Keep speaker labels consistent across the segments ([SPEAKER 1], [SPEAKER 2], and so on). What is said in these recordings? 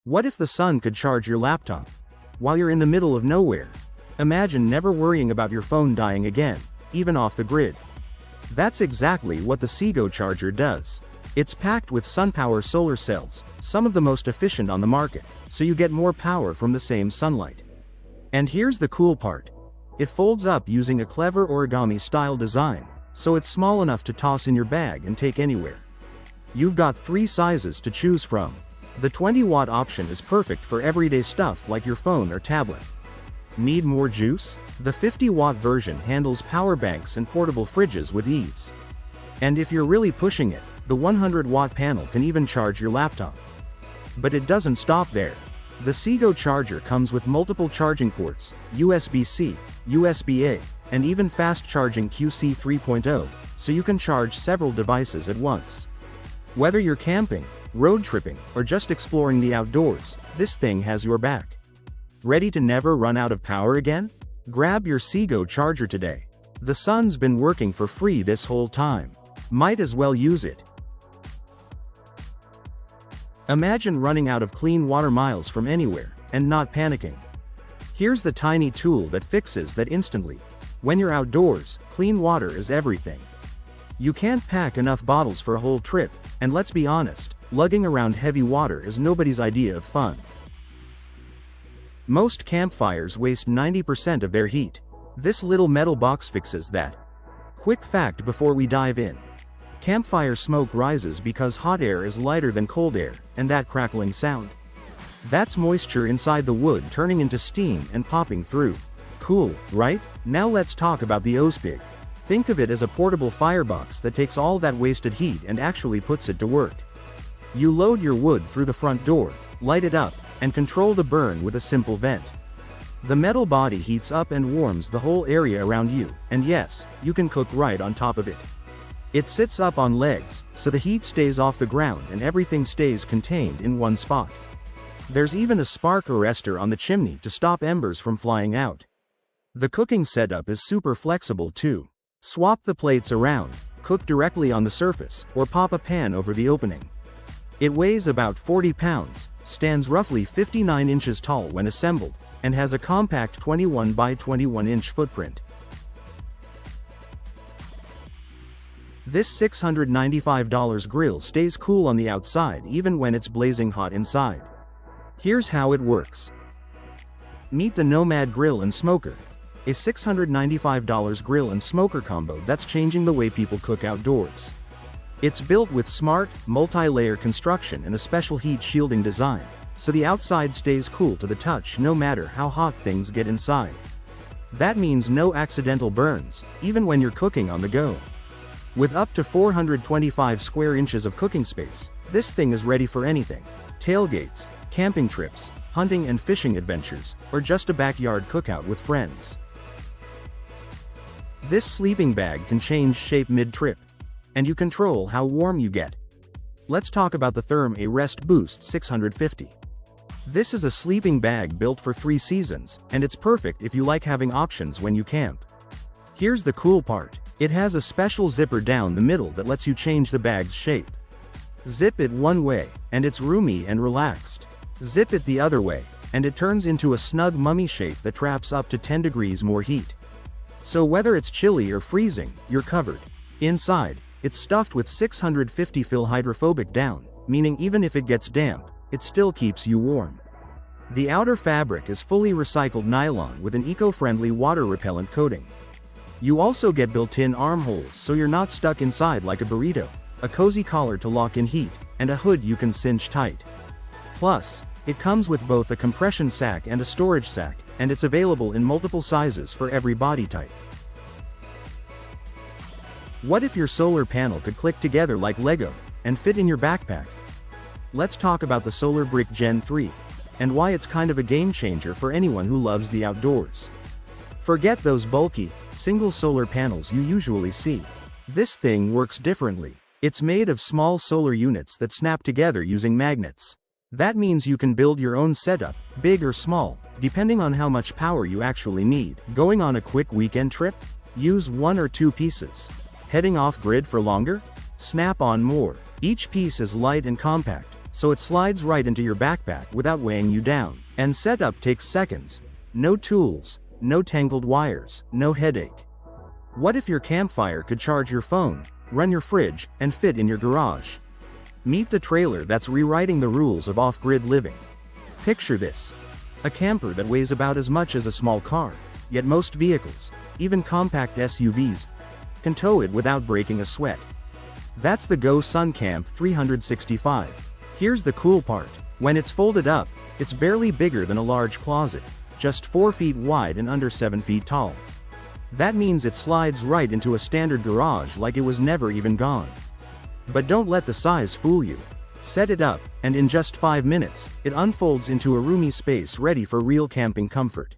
[SPEAKER 1] What if the sun could charge your laptop while you're in the middle of nowhere? Imagine never worrying about your phone dying again, even off the grid. That's exactly what the Seego charger does. It's packed with SunPower solar cells, some of the most efficient on the market, so you get more power from the same sunlight. And here's the cool part. It folds up using a clever origami-style design, so it's small enough to toss in your bag and take anywhere. You've got 3 sizes to choose from. The 20-watt option is perfect for everyday stuff like your phone or tablet. Need more juice? The 50-watt version handles power banks and portable fridges with ease. And if you're really pushing it, the 100-watt panel can even charge your laptop. But it doesn't stop there. The Seego charger comes with multiple charging ports, USB-C, USB-A, and even fast-charging QC 3.0, so you can charge several devices at once. Whether you're camping, road tripping, or just exploring the outdoors, this thing has your back. Ready to never run out of power again? Grab your Seego charger today. The sun's been working for free this whole time. Might as well use it. Imagine running out of clean water miles from anywhere, and not panicking. Here's the tiny tool that fixes that instantly. When you're outdoors, clean water is everything. You can't pack enough bottles for a whole trip, and let's be honest, lugging around heavy water is nobody's idea of fun. Most campfires waste 90% of their heat. This little metal box fixes that. Quick fact before we dive in. Campfire smoke rises because hot air is lighter than cold air, and that crackling sound. That's moisture inside the wood turning into steam and popping through. Cool, right? Now let's talk about the OSPIG. Think of it as a portable firebox that takes all that wasted heat and actually puts it to work. You load your wood through the front door, light it up, and control the burn with a simple vent. The metal body heats up and warms the whole area around you, and yes, you can cook right on top of it. It sits up on legs, so the heat stays off the ground and everything stays contained in one spot. There's even a spark arrestor on the chimney to stop embers from flying out. The cooking setup is super flexible too. Swap the plates around, cook directly on the surface, or pop a pan over the opening. It weighs about 40 pounds, stands roughly 59 inches tall when assembled, and has a compact 21 by 21 inch footprint. This $695 grill stays cool on the outside even when it's blazing hot inside. Here's how it works. Meet the Nomad Grill and Smoker, a $695 grill and smoker combo that's changing the way people cook outdoors. It's built with smart, multi-layer construction and a special heat shielding design, so the outside stays cool to the touch no matter how hot things get inside. That means no accidental burns, even when you're cooking on the go. With up to 425 square inches of cooking space, this thing is ready for anything: tailgates, camping trips, hunting and fishing adventures, or just a backyard cookout with friends. This sleeping bag can change shape mid-trip, and you control how warm you get. Let's talk about the Therm-A Rest Boost 650. This is a sleeping bag built for 3 seasons, and it's perfect if you like having options when you camp. Here's the cool part. It has a special zipper down the middle that lets you change the bag's shape. Zip it one way, and it's roomy and relaxed. Zip it the other way, and it turns into a snug mummy shape that traps up to 10 degrees more heat. So whether it's chilly or freezing, you're covered. Inside, it's stuffed with 650 fill hydrophobic down, meaning even if it gets damp, it still keeps you warm. The outer fabric is fully recycled nylon with an eco-friendly water-repellent coating. You also get built-in armholes so you're not stuck inside like a burrito, a cozy collar to lock in heat, and a hood you can cinch tight. Plus, it comes with both a compression sack and a storage sack, and it's available in multiple sizes for every body type. What if your solar panel could click together like Lego, and fit in your backpack? Let's talk about the Solar Brick Gen 3, and why it's kind of a game changer for anyone who loves the outdoors. Forget those bulky, single solar panels you usually see. This thing works differently. It's made of small solar units that snap together using magnets. That means you can build your own setup, big or small, depending on how much power you actually need. Going on a quick weekend trip? Use 1 or 2 pieces. Heading off-grid for longer? Snap on more. Each piece is light and compact, so it slides right into your backpack without weighing you down. And setup takes seconds. No tools, no tangled wires, no headache. What if your campfire could charge your phone, run your fridge, and fit in your garage? Meet the trailer that's rewriting the rules of off-grid living. Picture this. A camper that weighs about as much as a small car, yet most vehicles, even compact SUVs, can tow it without breaking a sweat. That's the Go SunCamp 365. Here's the cool part. When it's folded up, it's barely bigger than a large closet, just 4 feet wide and under 7 feet tall. That means it slides right into a standard garage like it was never even gone. But don't let the size fool you. Set it up, and in just 5 minutes, it unfolds into a roomy space ready for real camping comfort.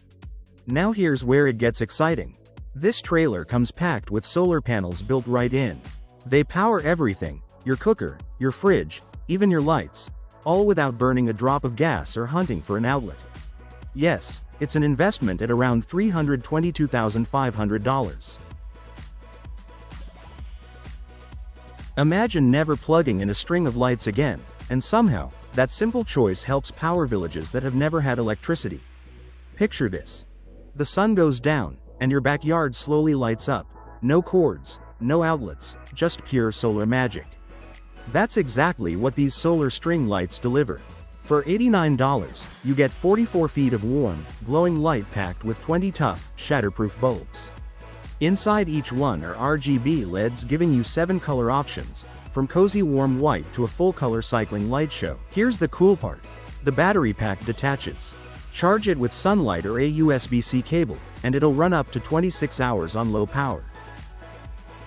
[SPEAKER 1] Now here's where it gets exciting. This trailer comes packed with solar panels built right in. They power everything, your cooker, your fridge, even your lights, all without burning a drop of gas or hunting for an outlet. Yes, it's an investment at around $322,500. Imagine never plugging in a string of lights again, and somehow, that simple choice helps power villages that have never had electricity. Picture this. The sun goes down, and your backyard slowly lights up. No cords, no outlets, just pure solar magic. That's exactly what these solar string lights deliver. For $89, you get 44 feet of warm, glowing light packed with 20 tough, shatterproof bulbs. Inside each one are RGB LEDs giving you 7 color options, from cozy warm white to a full-color cycling light show. Here's the cool part. The battery pack detaches. Charge it with sunlight or a USB-C cable, and it'll run up to 26 hours on low power.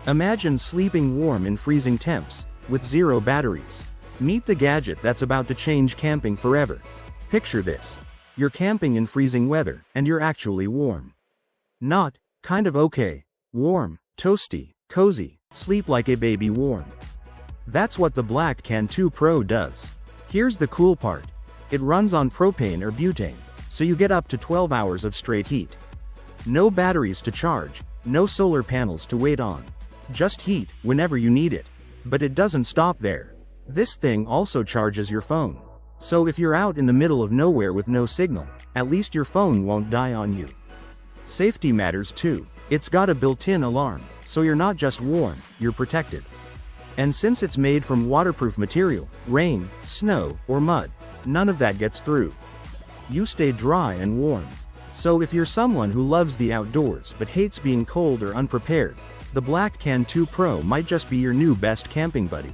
[SPEAKER 1] Imagine sleeping warm in freezing temps, with 0 batteries. Meet the gadget that's about to change camping forever. Picture this. You're camping in freezing weather, and you're actually warm. Not, kind of okay, warm, toasty, cozy, sleep like a baby warm. That's what the Black Can 2 Pro does. Here's the cool part. It runs on propane or butane, so you get up to 12 hours of straight heat. No batteries to charge, no solar panels to wait on. Just heat, whenever you need it. But it doesn't stop there. This thing also charges your phone. So if you're out in the middle of nowhere with no signal, at least your phone won't die on you. Safety matters too. It's got a built-in alarm, so you're not just warm, you're protected. And since it's made from waterproof material, rain, snow, or mud, none of that gets through. You stay dry and warm. So if you're someone who loves the outdoors but hates being cold or unprepared, the Black Can 2 Pro might just be your new best camping buddy.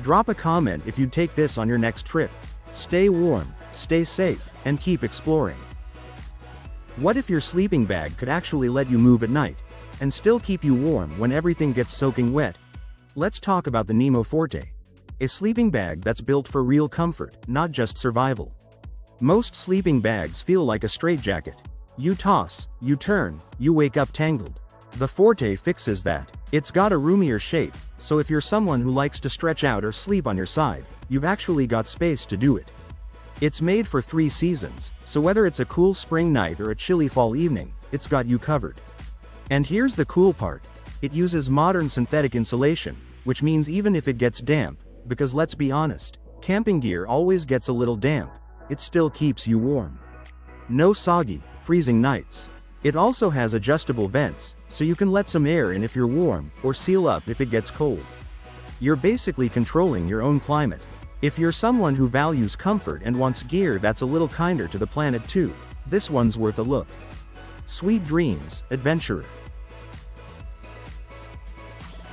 [SPEAKER 1] Drop a comment if you'd take this on your next trip. Stay warm, stay safe, and keep exploring. What if your sleeping bag could actually let you move at night, and still keep you warm when everything gets soaking wet? Let's talk about the Nemo Forte. A sleeping bag that's built for real comfort, not just survival. Most sleeping bags feel like a straitjacket. You toss, you turn, you wake up tangled. The Forte fixes that. It's got a roomier shape, so if you're someone who likes to stretch out or sleep on your side, you've actually got space to do it. It's made for 3 seasons, so whether it's a cool spring night or a chilly fall evening, it's got you covered. And here's the cool part. It uses modern synthetic insulation, which means even if it gets damp, because let's be honest, camping gear always gets a little damp, it still keeps you warm. No soggy, freezing nights. It also has adjustable vents, so you can let some air in if you're warm, or seal up if it gets cold. You're basically controlling your own climate. If you're someone who values comfort and wants gear that's a little kinder to the planet too, this one's worth a look. Sweet dreams, adventurer.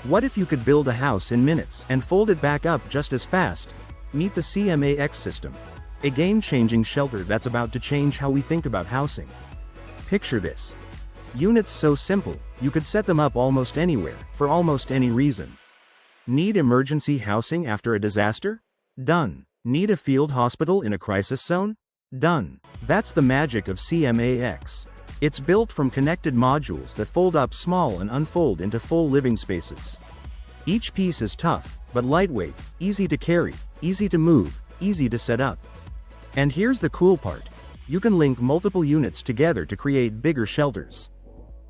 [SPEAKER 1] What if you could build a house in minutes and fold it back up just as fast? Meet the CMAX system. A game-changing shelter that's about to change how we think about housing. Picture this. Units so simple, you could set them up almost anywhere, for almost any reason. Need emergency housing after a disaster? Done. Need a field hospital in a crisis zone? Done. That's the magic of CMAX. It's built from connected modules that fold up small and unfold into full living spaces. Each piece is tough, but lightweight, easy to carry, easy to move, easy to set up. And here's the cool part. You can link multiple units together to create bigger shelters.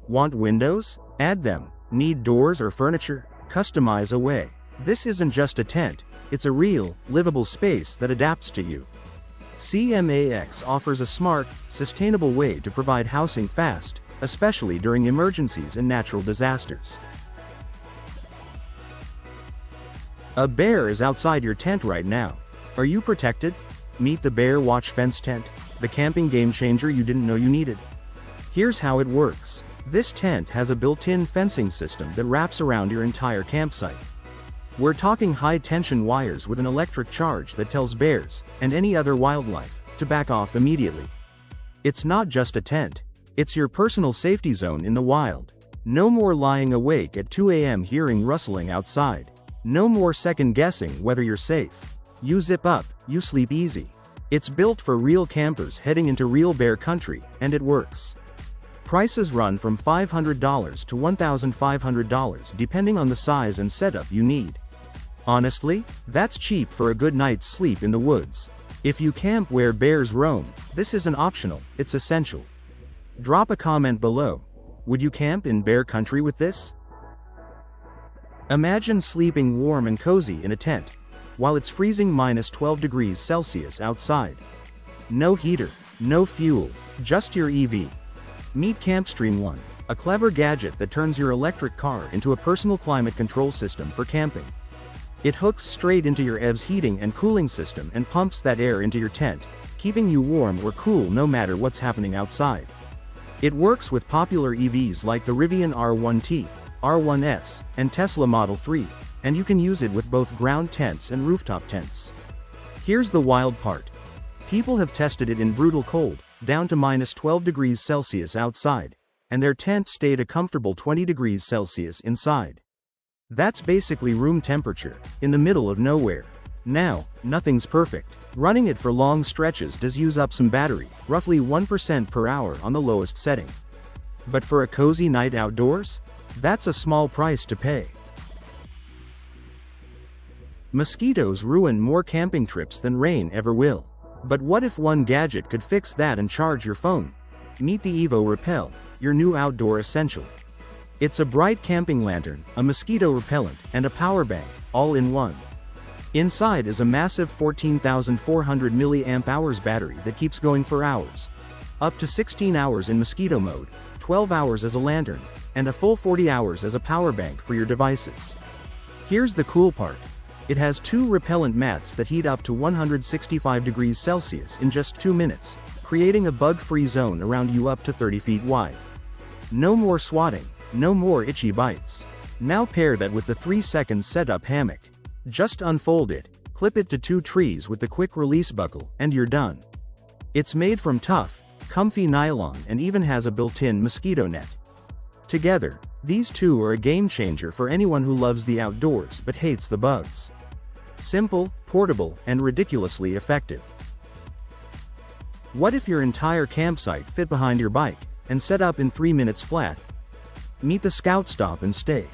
[SPEAKER 1] Want windows? Add them. Need doors or furniture? Customize away. This isn't just a tent, It's a real, livable space that adapts to you. CMAX offers a smart, sustainable way to provide housing fast, especially during emergencies and natural disasters. A bear is outside your tent right now. Are you protected? Meet the Bear Watch Fence Tent, the camping game changer you didn't know you needed. Here's how it works. This tent has a built-in fencing system that wraps around your entire campsite. We're talking high-tension wires with an electric charge that tells bears, and any other wildlife, to back off immediately. It's not just a tent. It's your personal safety zone in the wild. No more lying awake at 2 a.m. hearing rustling outside. No more second-guessing whether you're safe. You zip up, you sleep easy. It's built for real campers heading into real bear country, and it works. Prices run from $500 to $1,500 depending on the size and setup you need. Honestly, that's cheap for a good night's sleep in the woods. If you camp where bears roam, this isn't optional, it's essential. Drop a comment below. Would you camp in bear country with this? Imagine sleeping warm and cozy in a tent, while it's freezing -12 degrees Celsius outside. No heater, no fuel, just your EV. Meet CampStream One, a clever gadget that turns your electric car into a personal climate control system for camping. It hooks straight into your EV's heating and cooling system and pumps that air into your tent, keeping you warm or cool no matter what's happening outside. It works with popular EVs like the Rivian R1T, R1S, and Tesla Model 3, and you can use it with both ground tents and rooftop tents. Here's the wild part. People have tested it in brutal cold, down to -12 degrees Celsius outside, and their tent stayed a comfortable 20 degrees Celsius inside. That's basically room temperature, in the middle of nowhere. Now, nothing's perfect. Running it for long stretches does use up some battery, roughly 1% per hour on the lowest setting. But for a cozy night outdoors? That's a small price to pay. Mosquitoes ruin more camping trips than rain ever will. But what if one gadget could fix that and charge your phone? Meet the Evo Repel, your new outdoor essential. It's a bright camping lantern, a mosquito repellent, and a power bank, all in one. Inside is a massive 14,400 mAh battery that keeps going for hours. Up to 16 hours in mosquito mode, 12 hours as a lantern, and a full 40 hours as a power bank for your devices. Here's the cool part. It has 2 repellent mats that heat up to 165 degrees Celsius in just 2 minutes, creating a bug-free zone around you up to 30 feet wide. No more swatting, no more itchy bites. Now pair that with the 3-second setup hammock. Just unfold it, clip it to 2 trees with the quick release buckle, and you're done. It's made from tough, comfy nylon and even has a built-in mosquito net. Together, these two are a game changer for anyone who loves the outdoors but hates the bugs. Simple, portable, and ridiculously effective. What if your entire campsite fit behind your bike and set up in 3 minutes flat? Meet the Scout Stop and Stay.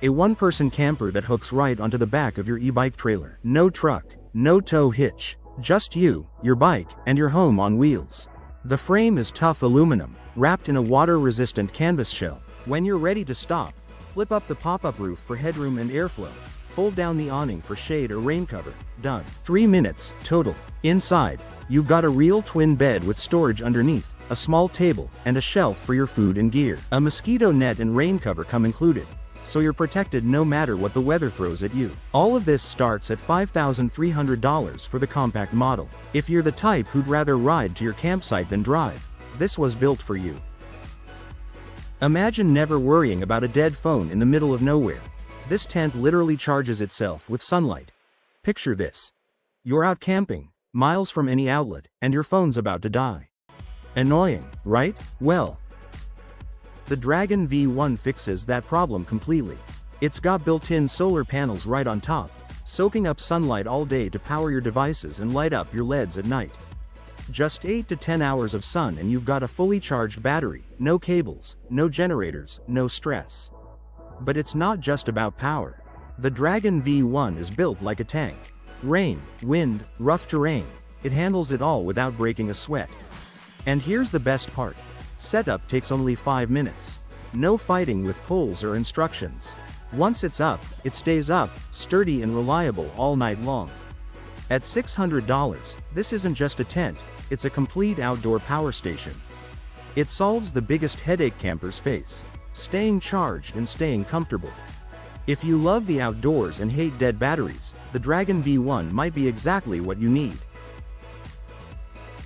[SPEAKER 1] A one-person camper that hooks right onto the back of your e-bike trailer. No truck, no tow hitch, just you, your bike, and your home on wheels. The frame is tough aluminum, wrapped in a water-resistant canvas shell. When you're ready to stop, flip up the pop-up roof for headroom and airflow. Fold down the awning for shade or rain cover. Done. 3 minutes, total. Inside, you've got a real twin bed with storage underneath, a small table, and a shelf for your food and gear. A mosquito net and rain cover come included, so you're protected no matter what the weather throws at you. All of this starts at $5,300 for the compact model. If you're the type who'd rather ride to your campsite than drive, this was built for you. Imagine never worrying about a dead phone in the middle of nowhere. This tent literally charges itself with sunlight. Picture this. You're out camping, miles from any outlet, and your phone's about to die. Annoying, right? Well, the Dragon V1 fixes that problem completely. It's got built-in solar panels right on top, soaking up sunlight all day to power your devices and light up your LEDs at night. Just 8 to 10 hours of sun and you've got a fully charged battery, no cables, no generators, no stress. But it's not just about power. The Dragon V1 is built like a tank. Rain, wind, rough terrain, it handles it all without breaking a sweat. And here's the best part. Setup takes only 5 minutes. No fighting with poles or instructions. Once it's up, it stays up, sturdy and reliable all night long. At $600, this isn't just a tent, it's a complete outdoor power station. It solves the biggest headache campers face: staying charged and staying comfortable. If you love the outdoors and hate dead batteries, the Dragon V1 might be exactly what you need.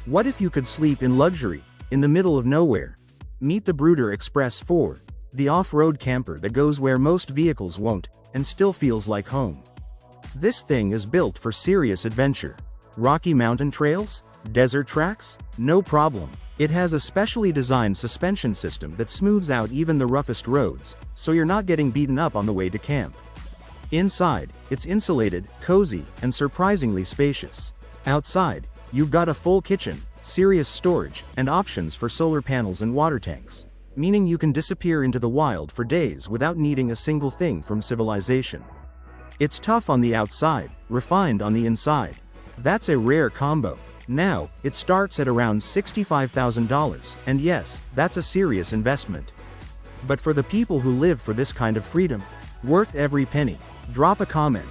[SPEAKER 1] What if you could sleep in luxury, in the middle of nowhere? Meet the Brooder Express 4, the off-road camper that goes where most vehicles won't, and still feels like home. This thing is built for serious adventure. Rocky mountain trails? Desert tracks? No problem. It has a specially designed suspension system that smooths out even the roughest roads, so you're not getting beaten up on the way to camp. Inside, it's insulated, cozy, and surprisingly spacious. Outside, you've got a full kitchen, serious storage, and options for solar panels and water tanks, meaning you can disappear into the wild for days without needing a single thing from civilization. It's tough on the outside, refined on the inside. That's a rare combo. Now, it starts at around $65,000, and yes, that's a serious investment. But for the people who live for this kind of freedom, worth every penny. Drop a comment.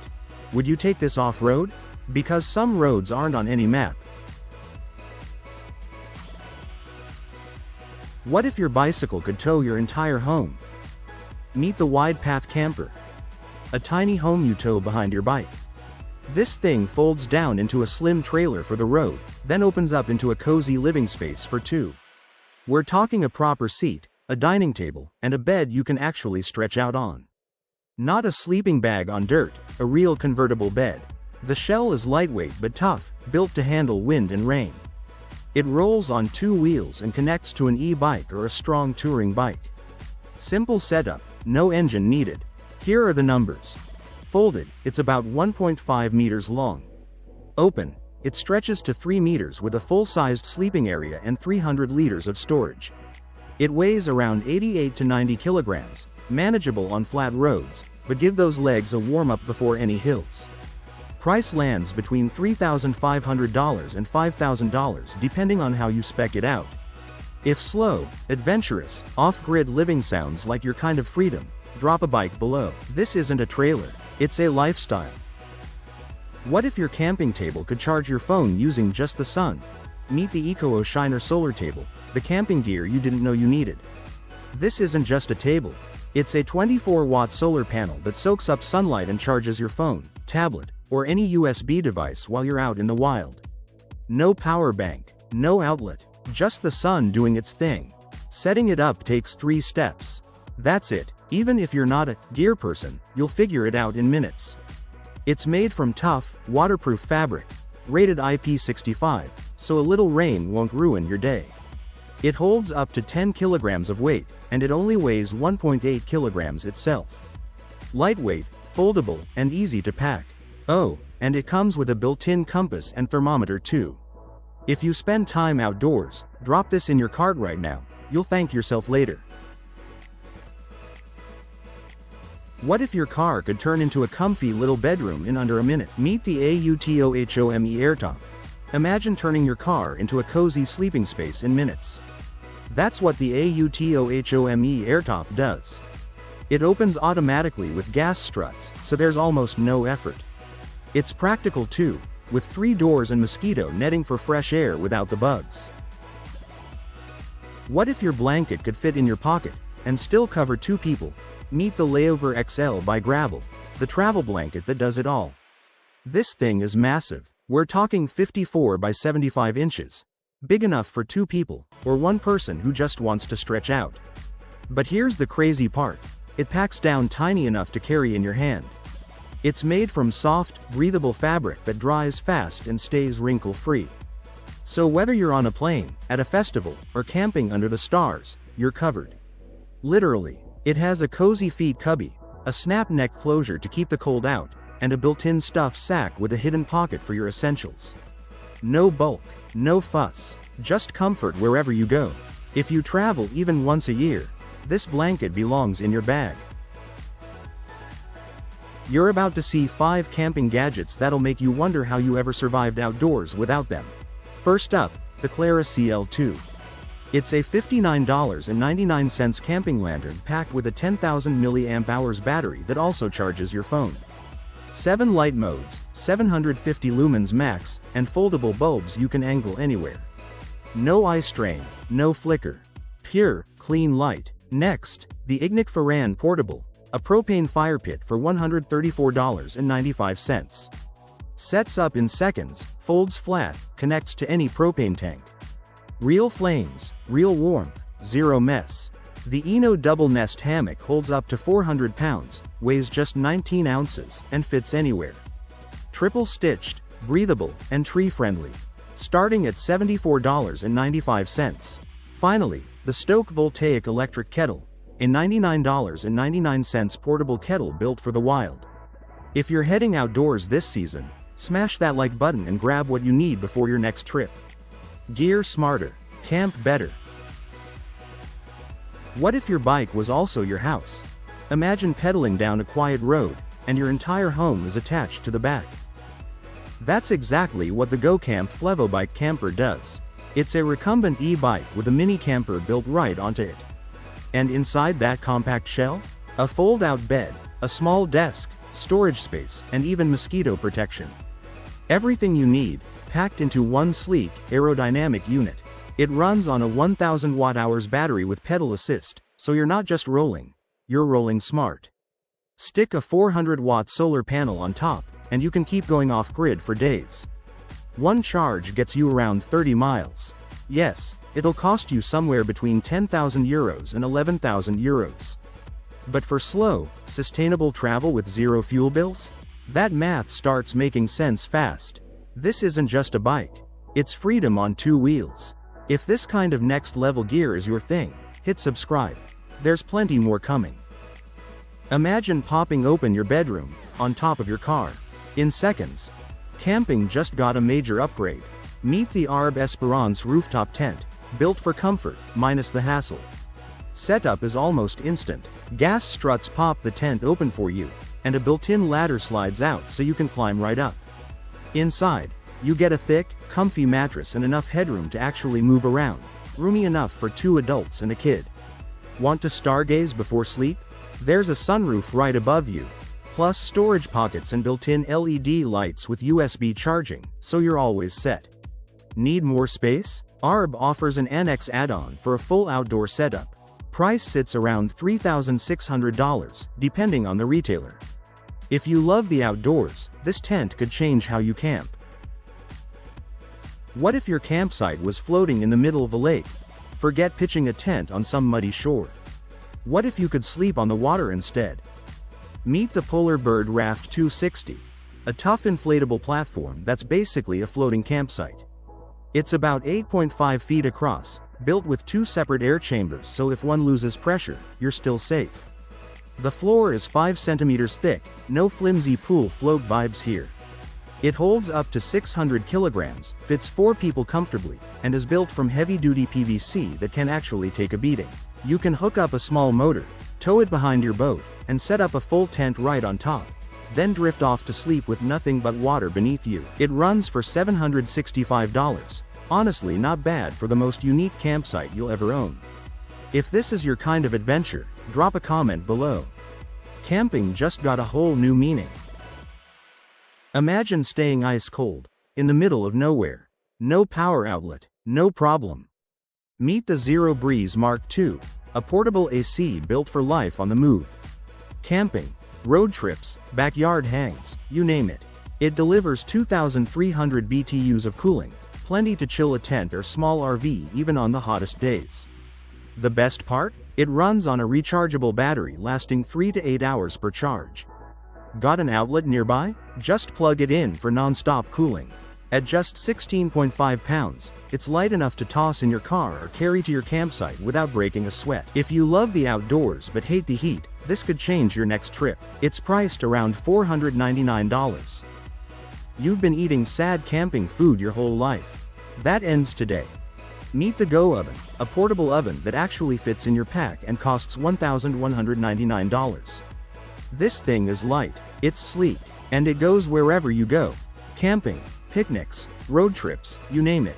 [SPEAKER 1] Would you take this off-road? Because some roads aren't on any map. What if your bicycle could tow your entire home? Meet the Wide Path Camper. A tiny home you tow behind your bike. This thing folds down into a slim trailer for the road, then opens up into a cozy living space for two. We're talking a proper seat, a dining table, and a bed you can actually stretch out on. Not a sleeping bag on dirt, a real convertible bed. The shell is lightweight but tough, built to handle wind and rain. It rolls on two wheels and connects to an e-bike or a strong touring bike. Simple setup, no engine needed. Here are the numbers. Folded, it's about 1.5 meters long. Open, it stretches to 3 meters with a full-sized sleeping area and 300 liters of storage. It weighs around 88 to 90 kilograms, manageable on flat roads, but give those legs a warm-up before any hills. Price lands between $3,500 and $5,000 depending on how you spec it out. If slow, adventurous, off-grid living sounds like your kind of freedom, drop a bike below. This isn't a trailer, it's a lifestyle. What if your camping table could charge your phone using just the sun? Meet the Eco Shiner Solar Table, the camping gear you didn't know you needed. This isn't just a table, it's a 24-watt solar panel that soaks up sunlight and charges your phone, tablet, or any USB device while you're out in the wild. No power bank, no outlet, just the sun doing its thing. Setting it up takes 3 steps. That's it. Even if you're not a gear person, you'll figure it out in minutes. It's made from tough, waterproof fabric, rated IP65, so a little rain won't ruin your day. It holds up to 10 kilograms of weight, and it only weighs 1.8 kilograms itself. Lightweight, foldable, and easy to pack. Oh, and it comes with a built-in compass and thermometer too. If you spend time outdoors, drop this in your cart right now, you'll thank yourself later. What if your car could turn into a comfy little bedroom in under a minute? Meet the AUTOHOME Airtop. Imagine turning your car into a cozy sleeping space in minutes. That's what the AUTOHOME Airtop does. It opens automatically with gas struts, so there's almost no effort. It's practical too, with 3 doors and mosquito netting for fresh air without the bugs. What if your blanket could fit in your pocket, and still cover 2 people? Meet the Layover XL by Gravel, the travel blanket that does it all. This thing is massive. We're talking 54 by 75 inches. Big enough for 2 people, or 1 person who just wants to stretch out. But here's the crazy part. It packs down tiny enough to carry in your hand. It's made from soft, breathable fabric that dries fast and stays wrinkle-free. So whether you're on a plane, at a festival, or camping under the stars, you're covered. Literally. It has a cozy feet cubby, a snap neck closure to keep the cold out, and a built-in stuffed sack with a hidden pocket for your essentials. No bulk, no fuss, just comfort wherever you go. If you travel even once a year, this blanket belongs in your bag. You're about to see 5 camping gadgets that'll make you wonder how you ever survived outdoors without them. First up, the Clara CL2. It's a $59.99 camping lantern packed with a 10,000 mAh battery that also charges your phone. 7 light modes, 750 lumens max, and foldable bulbs you can angle anywhere. No eye strain, no flicker. Pure, clean light. Next, the Invention Portable, a propane fire pit for $134.95. Sets up in seconds, folds flat, connects to any propane tank. Real flames, real warmth, zero mess. The Eno double nest hammock holds up to 400 pounds, weighs just 19 ounces, and fits anywhere. Triple stitched, breathable, and tree-friendly. Starting at $74.95. Finally, the Stoke Voltaic Electric Kettle, a $99.99 portable kettle built for the wild. If you're heading outdoors this season, smash that like button and grab what you need before your next trip. Gear smarter, camp better. What if your bike was also your house? Imagine pedaling down a quiet road, and your entire home is attached to the back. That's exactly what the GoCamp Flevobike camper does. It's a recumbent e-bike with a mini camper built right onto it. And inside that compact shell? A fold-out bed, a small desk, storage space, and even mosquito protection. Everything you need, packed into one sleek, aerodynamic unit. It runs on a 1000 watt-hours battery with pedal assist, so you're not just rolling, you're rolling smart. Stick a 400-watt solar panel on top, and you can keep going off-grid for days. One charge gets you around 30 miles. Yes, it'll cost you somewhere between €10,000 and €11,000. But for slow, sustainable travel with zero fuel bills? That math starts making sense fast. This isn't just a bike. It's freedom on 2 wheels. If this kind of next-level gear is your thing, hit subscribe. There's plenty more coming. Imagine popping open your bedroom, on top of your car. In seconds. Camping just got a major upgrade. Meet the Arb Esperance rooftop tent, built for comfort, minus the hassle. Setup is almost instant. Gas struts pop the tent open for you, and a built-in ladder slides out so you can climb right up. Inside, you get a thick, comfy mattress and enough headroom to actually move around, roomy enough for 2 adults and a kid. Want to stargaze before sleep? There's a sunroof right above you, plus storage pockets and built-in LED lights with USB charging, so you're always set. Need more space? Arb offers an annex add-on for a full outdoor setup. Price sits around $3,600, depending on the retailer. If you love the outdoors, this tent could change how you camp. What if your campsite was floating in the middle of a lake? Forget pitching a tent on some muddy shore. What if you could sleep on the water instead? Meet the Polar Bird Raft 260, a tough inflatable platform that's basically a floating campsite. It's about 8.5 feet across, built with 2 separate air chambers so if one loses pressure, you're still safe. The floor is 5 centimeters thick, no flimsy pool float vibes here. It holds up to 600 kilograms, fits 4 people comfortably, and is built from heavy-duty PVC that can actually take a beating. You can hook up a small motor, tow it behind your boat, and set up a full tent right on top. Then drift off to sleep with nothing but water beneath you. It runs for $765. Honestly, not bad for the most unique campsite you'll ever own. If this is your kind of adventure, drop a comment below. Camping just got a whole new meaning. Imagine staying ice cold, in the middle of nowhere. No power outlet, no problem. Meet the Zero Breeze Mark II, a portable AC built for life on the move. Camping, road trips, backyard hangs, you name it. It delivers 2,300 BTUs of cooling, plenty to chill a tent or small RV even on the hottest days. The best part? It runs on a rechargeable battery lasting 3 to 8 hours per charge. Got an outlet nearby? Just plug it in for non-stop cooling. At just 16.5 pounds, it's light enough to toss in your car or carry to your campsite without breaking a sweat. If you love the outdoors but hate the heat, this could change your next trip. It's priced around $499. You've been eating sad camping food your whole life. That ends today. Meet the Go Oven, a portable oven that actually fits in your pack and costs $1,199. This thing is light, it's sleek, and it goes wherever you go. Camping, picnics, road trips, you name it.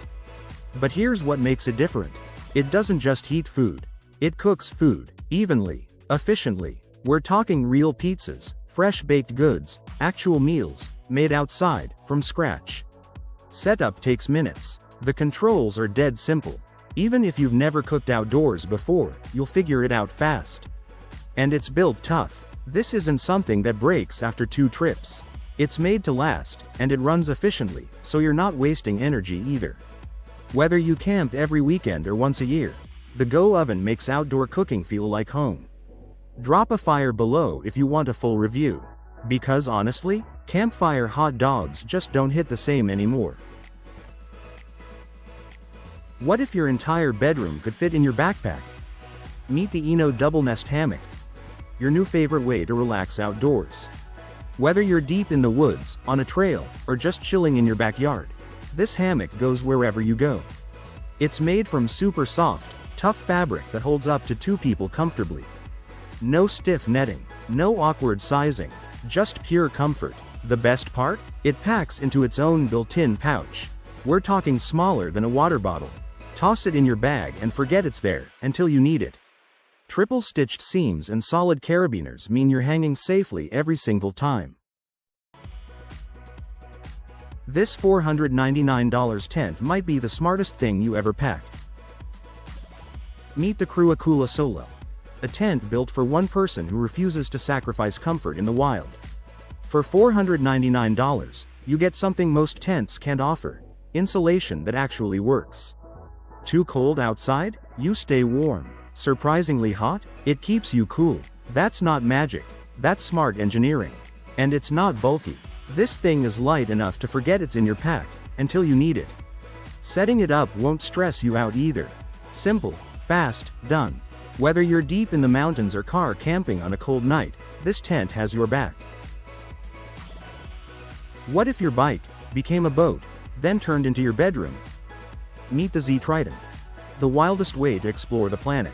[SPEAKER 1] But here's what makes it different. It doesn't just heat food. It cooks food, evenly, efficiently. We're talking real pizzas, fresh baked goods, actual meals, made outside, from scratch. Setup takes minutes. The controls are dead simple. Even if you've never cooked outdoors before, you'll figure it out fast. And it's built tough. This isn't something that breaks after 2 trips. It's made to last, and it runs efficiently, so you're not wasting energy either. Whether you camp every weekend or once a year, the Go Oven makes outdoor cooking feel like home. Drop a fire below if you want a full review. Because honestly, campfire hot dogs just don't hit the same anymore. What if your entire bedroom could fit in your backpack? Meet the Eno Double Nest Hammock, your new favorite way to relax outdoors. Whether you're deep in the woods, on a trail, or just chilling in your backyard, this hammock goes wherever you go. It's made from super soft, tough fabric that holds up to 2 people comfortably. No stiff netting, no awkward sizing, just pure comfort. The best part? It packs into its own built-in pouch. We're talking smaller than a water bottle. Toss it in your bag and forget it's there until you need it. Triple-stitched seams and solid carabiners mean you're hanging safely every single time. This $499 tent might be the smartest thing you ever packed. Meet the Kruakula Solo, a tent built for one person who refuses to sacrifice comfort in the wild. For $499, you get something most tents can't offer: insulation that actually works. Too cold outside? You stay warm. Surprisingly hot? It keeps you cool. That's not magic. That's smart engineering. And it's not bulky. This thing is light enough to forget it's in your pack until you need it. Setting it up won't stress you out either. Simple, fast, done. Whether you're deep in the mountains or car camping on a cold night, this tent has your back. What if your bike became a boat, then turned into your bedroom? Meet the Z Triton, the wildest way to explore the planet.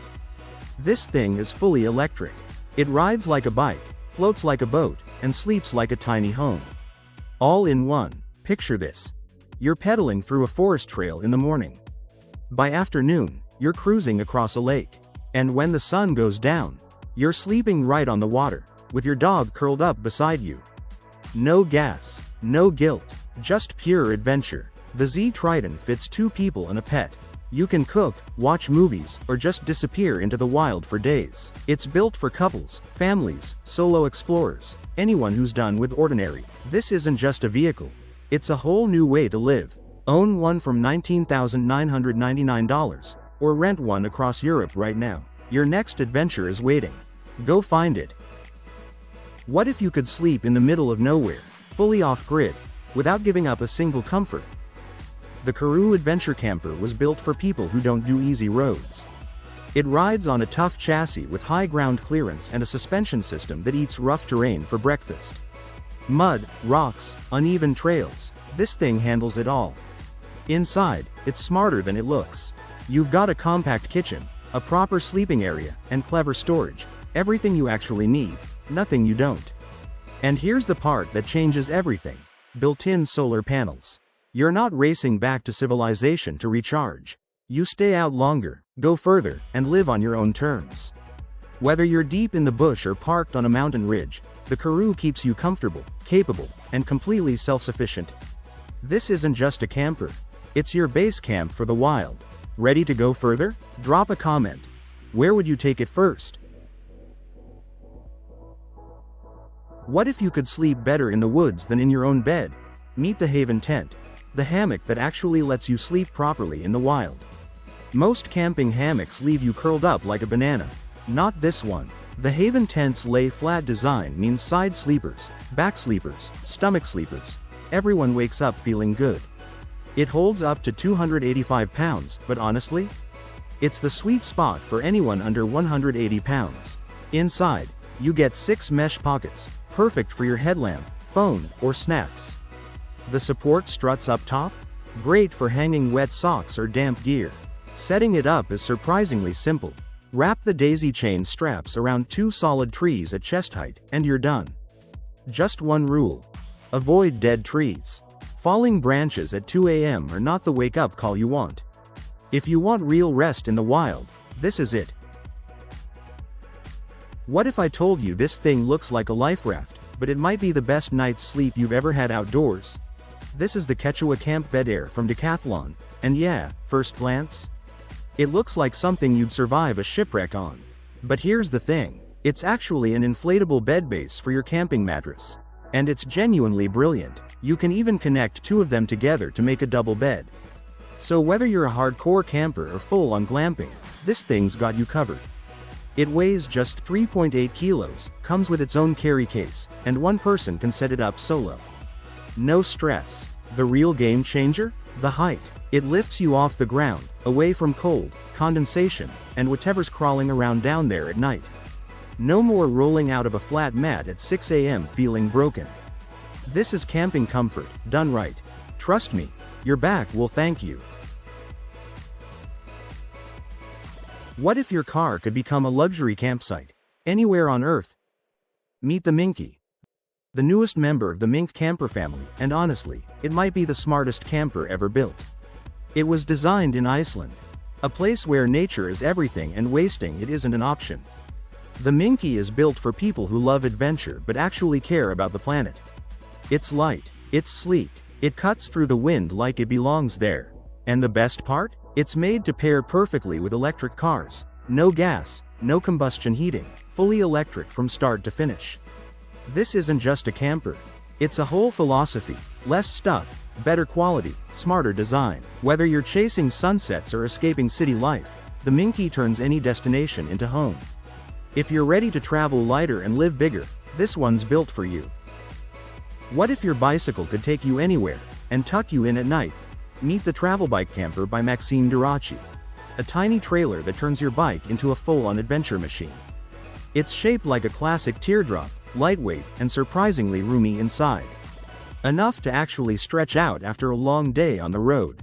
[SPEAKER 1] This thing is fully electric. It rides like a bike, floats like a boat, and sleeps like a tiny home. All in one. Picture this. You're pedaling through a forest trail in the morning. By afternoon, you're cruising across a lake. And when the sun goes down, you're sleeping right on the water, with your dog curled up beside you. No gas, no guilt, just pure adventure. The Z Triton fits 2 people and a pet. You can cook, watch movies, or just disappear into the wild for days. It's built for couples, families, solo explorers, anyone who's done with ordinary. This isn't just a vehicle. It's a whole new way to live. Own one from $19,999, or rent one across Europe right now. Your next adventure is waiting. Go find it. What if you could sleep in the middle of nowhere, fully off-grid, without giving up a single comfort? The Karoo Adventure Camper was built for people who don't do easy roads. It rides on a tough chassis with high ground clearance and a suspension system that eats rough terrain for breakfast. Mud, rocks, uneven trails, this thing handles it all. Inside, it's smarter than it looks. You've got a compact kitchen, a proper sleeping area, and clever storage. Everything you actually need, nothing you don't. And here's the part that changes everything: built-in solar panels. You're not racing back to civilization to recharge. You stay out longer, go further, and live on your own terms. Whether you're deep in the bush or parked on a mountain ridge, the Karoo keeps you comfortable, capable, and completely self-sufficient. This isn't just a camper. It's your base camp for the wild. Ready to go further? Drop a comment. Where would you take it first? What if you could sleep better in the woods than in your own bed? Meet the Haven Tent, the hammock that actually lets you sleep properly in the wild. Most camping hammocks leave you curled up like a banana. Not this one. The Haven Tent's lay-flat design means side sleepers, back sleepers, stomach sleepers. Everyone wakes up feeling good. It holds up to 285 pounds, but honestly, it's the sweet spot for anyone under 180 pounds. Inside, you get 6 mesh pockets, perfect for your headlamp, phone, or snacks. The support struts up top? Great for hanging wet socks or damp gear. Setting it up is surprisingly simple. Wrap the daisy chain straps around 2 solid trees at chest height, and you're done. Just one rule: avoid dead trees. Falling branches at 2 a.m. are not the wake-up call you want. If you want real rest in the wild, this is it. What if I told you this thing looks like a life raft, but it might be the best night's sleep you've ever had outdoors? This is the Quechua Camp Bed Air from Decathlon, and yeah, first glance, it looks like something you'd survive a shipwreck on. But here's the thing, it's actually an inflatable bed base for your camping mattress. And it's genuinely brilliant. You can even connect two of them together to make a double bed. So whether you're a hardcore camper or full-on glamping, this thing's got you covered. It weighs just 3.8 kilos, comes with its own carry case, and one person can set it up solo. No stress. The real game changer? The height. It lifts you off the ground, away from cold, condensation, and whatever's crawling around down there at night. No more rolling out of a flat mat at 6 a.m. feeling broken. This is camping comfort, done right. Trust me, your back will thank you. What if your car could become a luxury campsite? Anywhere on Earth? Meet the Minky. The newest member of the Mink camper family, and honestly, it might be the smartest camper ever built. It was designed in Iceland. A place where nature is everything and wasting it isn't an option. The Minky is built for people who love adventure but actually care about the planet. It's light, it's sleek, it cuts through the wind like it belongs there. And the best part? It's made to pair perfectly with electric cars. No gas, no combustion heating, fully electric from start to finish. This isn't just a camper. It's a whole philosophy. Less stuff, better quality, smarter design. Whether you're chasing sunsets or escaping city life, the Minky turns any destination into home. If you're ready to travel lighter and live bigger, this one's built for you. What if your bicycle could take you anywhere and tuck you in at night? Meet the Travel Bike Camper by Maxime Durachi. A tiny trailer that turns your bike into a full-on adventure machine. It's shaped like a classic teardrop, lightweight, and surprisingly roomy inside. Enough to actually stretch out after a long day on the road.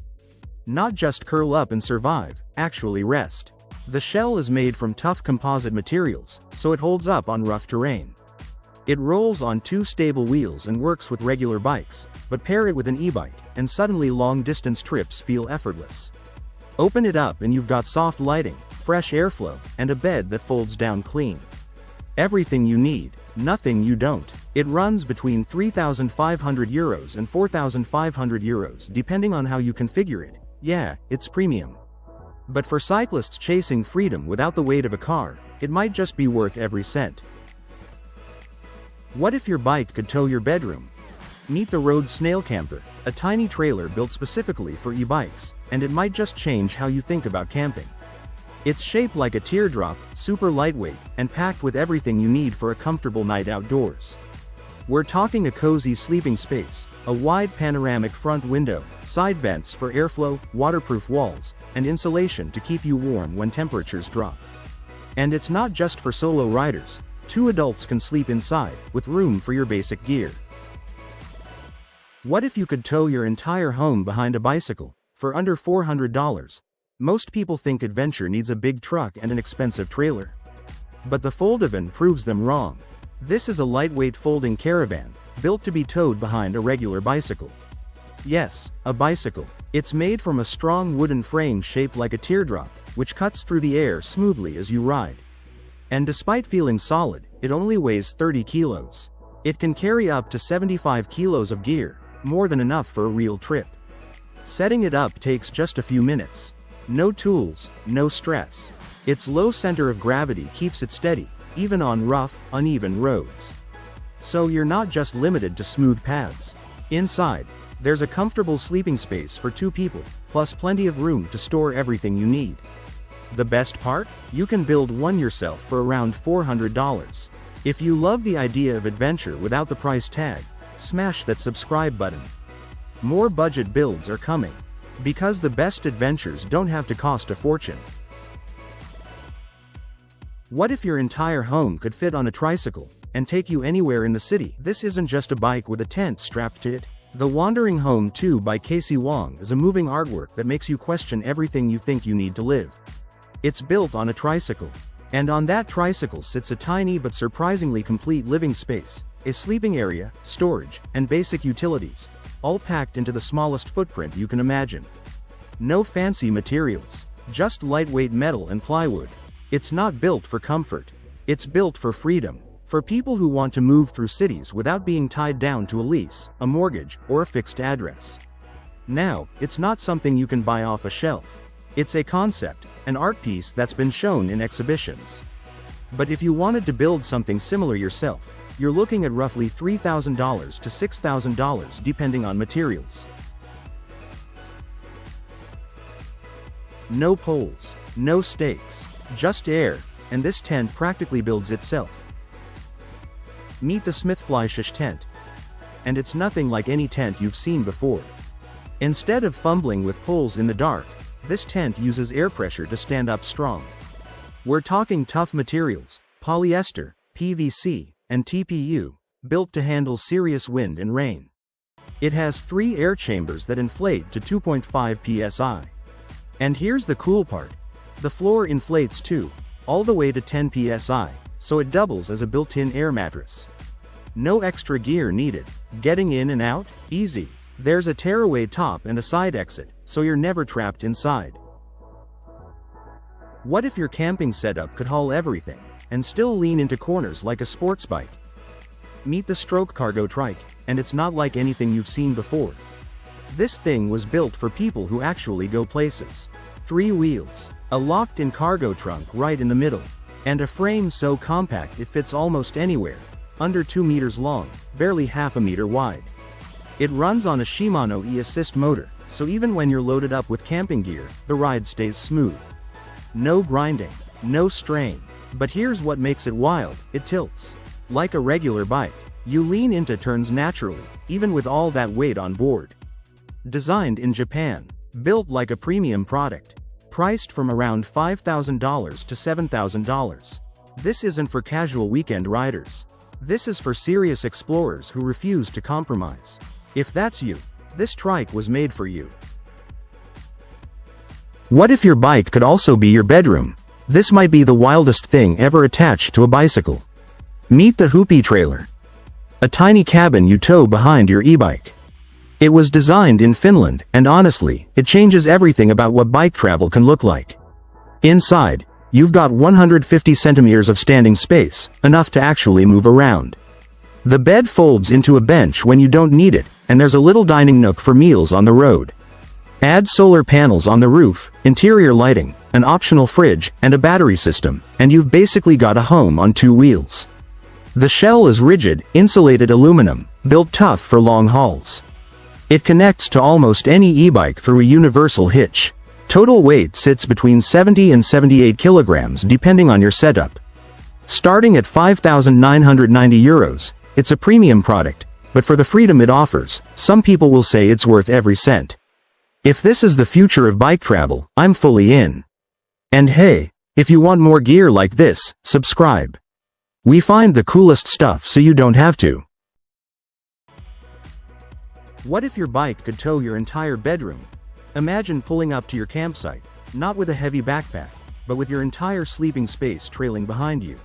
[SPEAKER 1] Not just curl up and survive, actually rest. The shell is made from tough composite materials, so it holds up on rough terrain. It rolls on two stable wheels and works with regular bikes, but pair it with an e-bike, and suddenly long-distance trips feel effortless. Open it up and you've got soft lighting, fresh airflow, and a bed that folds down clean. Everything you need, nothing you don't. It runs between €3,500 and €4,500 depending on how you configure it. Yeah, it's premium. But for cyclists chasing freedom without the weight of a car, it might just be worth every cent. What if your bike could tow your bedroom? Meet the Road Snail Camper, a tiny trailer built specifically for e-bikes, and it might just change how you think about camping. It's shaped like a teardrop, super lightweight, and packed with everything you need for a comfortable night outdoors. We're talking a cozy sleeping space, a wide panoramic front window, side vents for airflow, waterproof walls, and insulation to keep you warm when temperatures drop. And it's not just for solo riders. 2 adults can sleep inside, with room for your basic gear. What if you could tow your entire home behind a bicycle, for under $400? Most people think adventure needs a big truck and an expensive trailer. But the Foldavan proves them wrong. This is a lightweight folding caravan, built to be towed behind a regular bicycle. Yes, a bicycle. It's made from a strong wooden frame shaped like a teardrop, which cuts through the air smoothly as you ride. And despite feeling solid, it only weighs 30 kilos. It can carry up to 75 kilos of gear, more than enough for a real trip. Setting it up takes just a few minutes. No tools, no stress. Its low center of gravity keeps it steady, even on rough, uneven roads. So you're not just limited to smooth paths. Inside, there's a comfortable sleeping space for 2 people, plus plenty of room to store everything you need. The best part? You can build one yourself for around $400. If you love the idea of adventure without the price tag, smash that subscribe button. More budget builds are coming. Because the best adventures don't have to cost a fortune. What if your entire home could fit on a tricycle, and take you anywhere in the city? This isn't just a bike with a tent strapped to it. The Wandering Home 2 by Casey Wong is a moving artwork that makes you question everything you think you need to live. It's built on a tricycle. And on that tricycle sits a tiny but surprisingly complete living space, a sleeping area, storage, and basic utilities, all packed into the smallest footprint you can imagine. No fancy materials, just lightweight metal and plywood. It's not built for comfort. It's built for freedom. For people who want to move through cities without being tied down to a lease, a mortgage, or a fixed address. Now, it's not something you can buy off a shelf. It's a concept, an art piece that's been shown in exhibitions. But if you wanted to build something similar yourself, you're looking at roughly $3,000 to $6,000 depending on materials. No poles, no stakes, just air, and this tent practically builds itself. Meet the Smith-Fleischisch tent. And it's nothing like any tent you've seen before. Instead of fumbling with poles in the dark, this tent uses air pressure to stand up strong. We're talking tough materials, polyester, PVC, and TPU, built to handle serious wind and rain. It has 3 air chambers that inflate to 2.5 psi. And here's the cool part. The floor inflates too, all the way to 10 psi, so it doubles as a built-in air mattress. No extra gear needed. Getting in and out? Easy. There's a tearaway top and a side exit, so you're never trapped inside. What if your camping setup could haul everything, and still lean into corners like a sports bike? Meet the Stroke Cargo Trike, and it's not like anything you've seen before. This thing was built for people who actually go places. 3 wheels, a locked-in cargo trunk right in the middle, and a frame so compact it fits almost anywhere, under 2 meters long, barely half a meter wide. It runs on a Shimano e-assist motor, so even when you're loaded up with camping gear, the ride stays smooth. No grinding, no strain. But here's what makes it wild, it tilts. Like a regular bike, you lean into turns naturally, even with all that weight on board. Designed in Japan, built like a premium product, priced from around $5,000 to $7,000. This isn't for casual weekend riders. This is for serious explorers who refuse to compromise. If that's you, this trike was made for you. What if your bike could also be your bedroom? This might be the wildest thing ever attached to a bicycle. Meet the Hoopy Trailer. A tiny cabin you tow behind your e-bike. It was designed in Finland, and honestly, it changes everything about what bike travel can look like. Inside, you've got 150 centimeters of standing space, enough to actually move around. The bed folds into a bench when you don't need it, and there's a little dining nook for meals on the road. Add solar panels on the roof, interior lighting, an optional fridge, and a battery system, and you've basically got a home on 2 wheels. The shell is rigid, insulated aluminum, built tough for long hauls. It connects to almost any e-bike through a universal hitch. Total weight sits between 70 and 78 kilograms depending on your setup. Starting at 5,990 euros, it's a premium product, but for the freedom it offers, some people will say it's worth every cent. If this is the future of bike travel, I'm fully in. And hey, if you want more gear like this, subscribe. We find the coolest stuff so you don't have to. What if your bike could tow your entire bedroom? Imagine pulling up to your campsite, not with a heavy backpack, but with your entire sleeping space trailing behind you.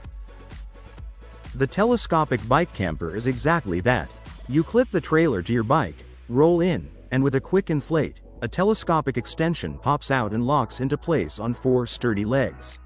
[SPEAKER 1] The telescopic bike camper is exactly that. You clip the trailer to your bike, roll in, and with a quick inflate, a telescopic extension pops out and locks into place on 4 sturdy legs.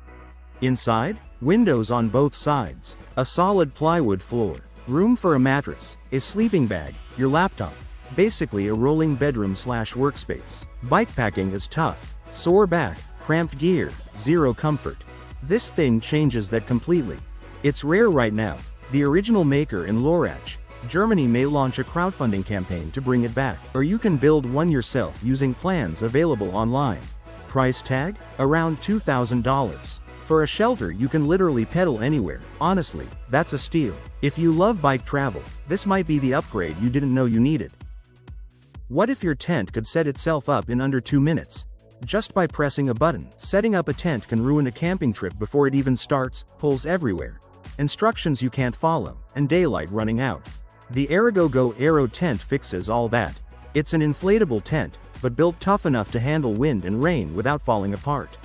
[SPEAKER 1] Inside, windows on both sides, a solid plywood floor, room for a mattress, a sleeping bag, your laptop. Basically a rolling bedroom/workspace. Bikepacking is tough. Sore back, cramped gear, zero comfort. This thing changes that completely. It's rare right now. The original maker in Lörrach, Germany may launch a crowdfunding campaign to bring it back. Or you can build one yourself using plans available online. Price tag? Around $2,000. For a shelter you can literally pedal anywhere. Honestly, that's a steal. If you love bike travel, this might be the upgrade you didn't know you needed. What if your tent could set itself up in under 2 minutes? Just by pressing a button. Setting up a tent can ruin a camping trip before it even starts, holes everywhere, instructions you can't follow, and daylight running out. The Aerogo Aero tent fixes all that. It's an inflatable tent, but built tough enough to handle wind and rain without falling apart.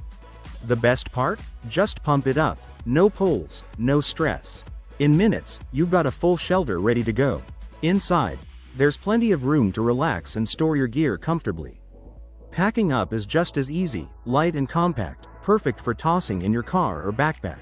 [SPEAKER 1] The best part? Just pump it up. No poles, no stress. In minutes, you've got a full shelter ready to go. Inside, there's plenty of room to relax and store your gear comfortably. Packing up is just as easy, light and compact, perfect for tossing in your car or backpack.